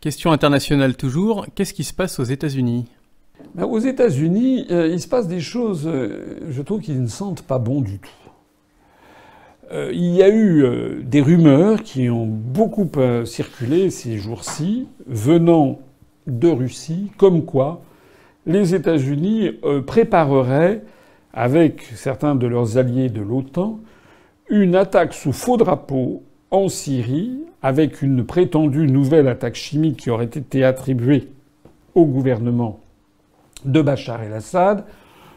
Question internationale toujours, qu'est-ce qui se passe aux États-Unis? Aux États-Unis, il se passe des choses, je trouve, qui ne sentent pas bon du tout. Il y a eu des rumeurs qui ont beaucoup circulé ces jours-ci, venant de Russie, comme quoi les États-Unis prépareraient, avec certains de leurs alliés de l'OTAN, une attaque sous faux drapeau en Syrie, avec une prétendue nouvelle attaque chimique qui aurait été attribuée au gouvernement de Bachar el-Assad,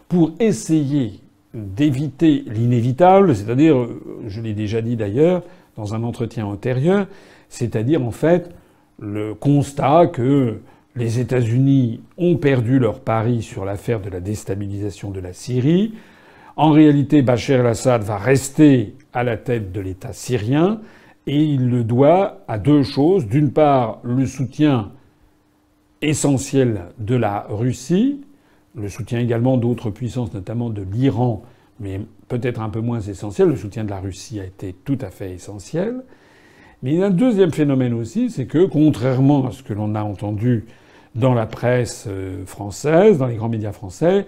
pour essayer d'éviter l'inévitable, c'est-à-dire, je l'ai déjà dit d'ailleurs dans un entretien antérieur, c'est-à-dire en fait le constat que les États-Unis ont perdu leur pari sur l'affaire de la déstabilisation de la Syrie. En réalité, Bachar el-Assad va rester à la tête de l'État syrien et il le doit à deux choses. D'une part, le soutien essentiel de la Russie, le soutien également d'autres puissances, notamment de l'Iran, mais peut-être un peu moins essentiel. Le soutien de la Russie a été tout à fait essentiel. Mais il y a un deuxième phénomène aussi, c'est que, contrairement à ce que l'on a entendu dans la presse française, dans les grands médias français,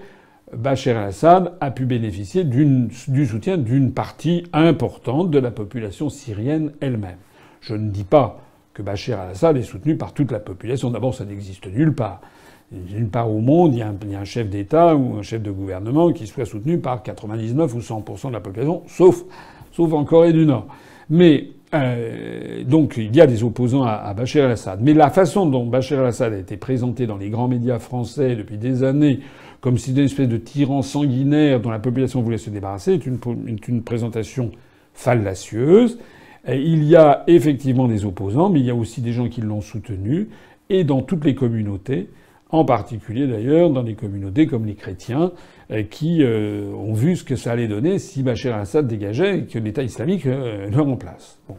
Bachar el-Assad a pu bénéficier du soutien d'une partie importante de la population syrienne elle-même. Je ne dis pas que Bachar el-Assad est soutenu par toute la population. D'abord, ça n'existe nulle part. Nulle part au monde, il y a un chef d'État ou un chef de gouvernement qui soit soutenu par 99 ou 100% de la population, sauf en Corée du Nord. Mais donc il y a des opposants à Bachar el-Assad. Mais la façon dont Bachar el-Assad a été présenté dans les grands médias français depuis des années, comme si c'était une espèce de tyran sanguinaire dont la population voulait se débarrasser, est une présentation fallacieuse. Il y a effectivement des opposants, mais il y a aussi des gens qui l'ont soutenu, et dans toutes les communautés, en particulier d'ailleurs dans les communautés comme les chrétiens, qui ont vu ce que ça allait donner si Bachar el-Assad dégageait et que l'État islamique le remplace. Bon.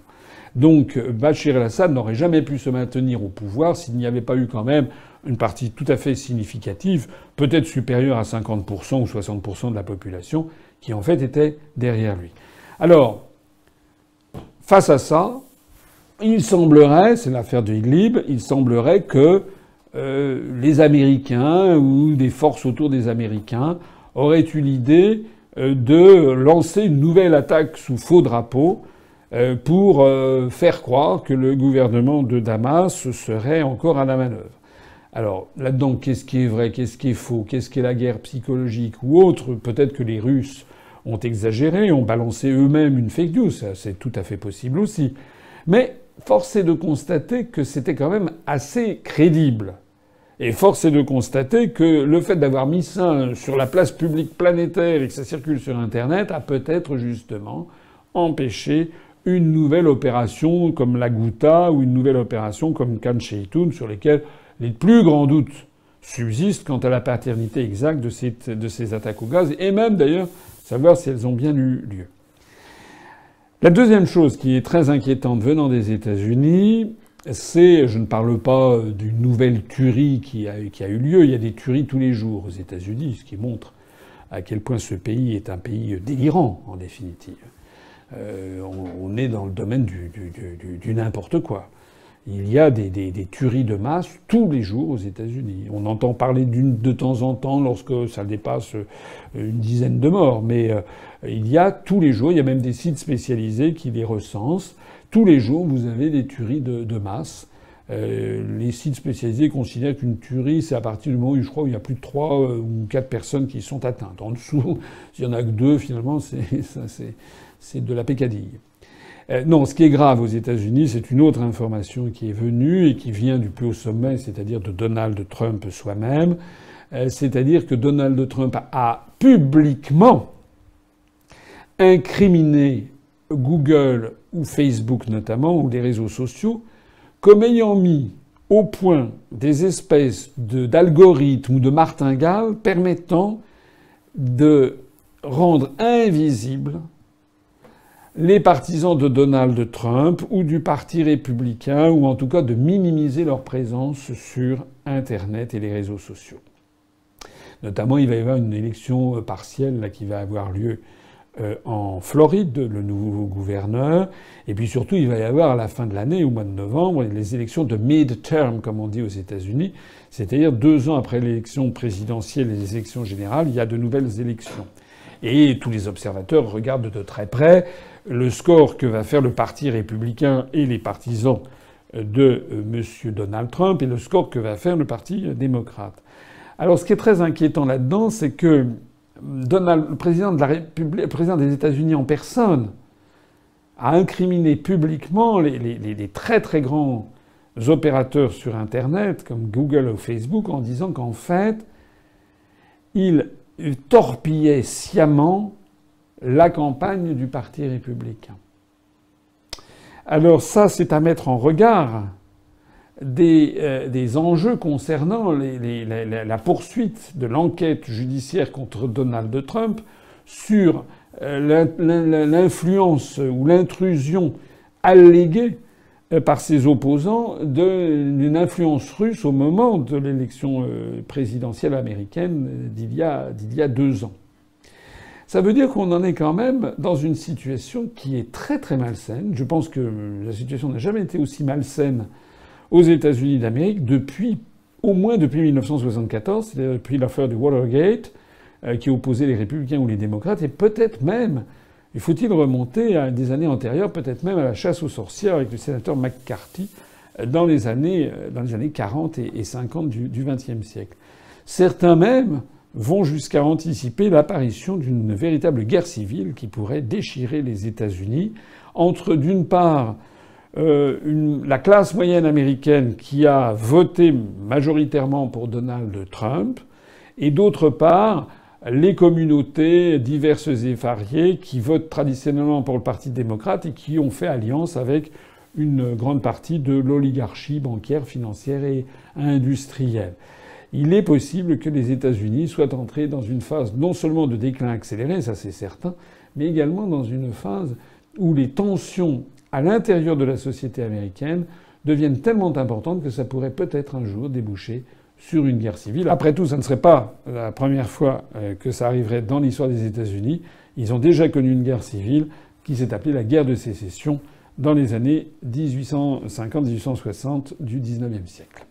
Donc Bachar el-Assad n'aurait jamais pu se maintenir au pouvoir s'il n'y avait pas eu quand même une partie tout à fait significative, peut-être supérieure à 50% ou 60% de la population, qui en fait était derrière lui. Alors, face à ça, il semblerait, c'est l'affaire de Idlib, il semblerait que les Américains ou des forces autour des Américains auraient eu l'idée de lancer une nouvelle attaque sous faux drapeau pour faire croire que le gouvernement de Damas serait encore à la manœuvre. Alors là-dedans, qu'est-ce qui est vrai, qu'est-ce qui est faux, qu'est-ce qui est la guerre psychologique ou autre? Peut-être que les Russes ont exagéré, ont balancé eux-mêmes une fake news, ça, c'est tout à fait possible aussi. Mais force est de constater que c'était quand même assez crédible. Et force est de constater que le fait d'avoir mis ça sur la place publique planétaire et que ça circule sur Internet a peut-être justement empêché une nouvelle opération comme la Ghouta ou une nouvelle opération comme Khan Sheikhoun, sur lesquelles les plus grands doutes subsistent quant à la paternité exacte de ces attaques au gaz, et même d'ailleurs savoir si elles ont bien eu lieu. La deuxième chose qui est très inquiétante venant des États-Unis, c'est, je ne parle pas d'une nouvelle tuerie qui a eu lieu, il y a des tueries tous les jours aux États-Unis, ce qui montre à quel point ce pays est un pays délirant, en définitive. On est dans le domaine du n'importe quoi. Il y a des tueries de masse tous les jours aux États-Unis. On entend parler de temps en temps lorsque ça dépasse une dizaine de morts, mais il y a tous les jours, il y a même des sites spécialisés qui les recensent. Tous les jours, vous avez des tueries de masse. Les sites spécialisés considèrent qu'une tuerie, c'est à partir du moment où je crois où il y a plus de 3 ou 4 personnes qui sont atteintes. En dessous, s'il y en a que 2, finalement, c'est de la pécadille. Non, ce qui est grave aux États-Unis, c'est une autre information qui est venue et qui vient du plus haut sommet, c'est-à-dire de Donald Trump soi-même. C'est-à-dire que Donald Trump a publiquement incriminé Google ou Facebook notamment, ou les réseaux sociaux, comme ayant mis au point des espèces d'algorithmes ou de martingales permettant de rendre invisibles les partisans de Donald Trump ou du Parti républicain, ou en tout cas de minimiser leur présence sur Internet et les réseaux sociaux. Notamment, il va y avoir une élection partielle là, qui va avoir lieu en Floride, le nouveau gouverneur. Et puis surtout, il va y avoir à la fin de l'année, au mois de novembre, les élections de mid-term, comme on dit aux États-Unis. C'est-à-dire 2 ans après l'élection présidentielle et les élections générales, il y a de nouvelles élections. Et tous les observateurs regardent de très près le score que va faire le Parti républicain et les partisans de M. Donald Trump et le score que va faire le Parti démocrate. Alors ce qui est très inquiétant là-dedans, c'est que le président de la République, le président des États-Unis en personne, a incriminé publiquement les très très grands opérateurs sur Internet, comme Google ou Facebook, en disant qu'en fait, il torpillait sciemment la campagne du Parti républicain. Alors ça, c'est à mettre en regard des enjeux concernant la poursuite de l'enquête judiciaire contre Donald Trump sur l'influence ou l'intrusion alléguée par ses opposants d'une influence russe au moment de l'élection présidentielle américaine d'il y a 2 ans. Ça veut dire qu'on en est quand même dans une situation qui est très très malsaine. Je pense que la situation n'a jamais été aussi malsaine aux États-Unis d'Amérique au moins depuis 1974, c'est-à-dire depuis l'affaire du Watergate, qui opposait les républicains ou les démocrates, et peut-être même, il faut-il remonter à des années antérieures, peut-être même à la chasse aux sorcières avec le sénateur McCarthy dans les années 40 et 50 du XXe siècle. Certains même vont jusqu'à anticiper l'apparition d'une véritable guerre civile qui pourrait déchirer les États-Unis entre, d'une part, la classe moyenne américaine qui a voté majoritairement pour Donald Trump, et d'autre part, les communautés diverses et variées qui votent traditionnellement pour le Parti démocrate et qui ont fait alliance avec une grande partie de l'oligarchie bancaire, financière et industrielle. Il est possible que les États-Unis soient entrés dans une phase non seulement de déclin accéléré, ça c'est certain, mais également dans une phase où les tensions à l'intérieur de la société américaine deviennent tellement importantes que ça pourrait peut-être un jour déboucher sur une guerre civile. Après tout, ça ne serait pas la première fois que ça arriverait dans l'histoire des États-Unis. Ils ont déjà connu une guerre civile qui s'est appelée la guerre de sécession dans les années 1850-1860 du XIXe siècle.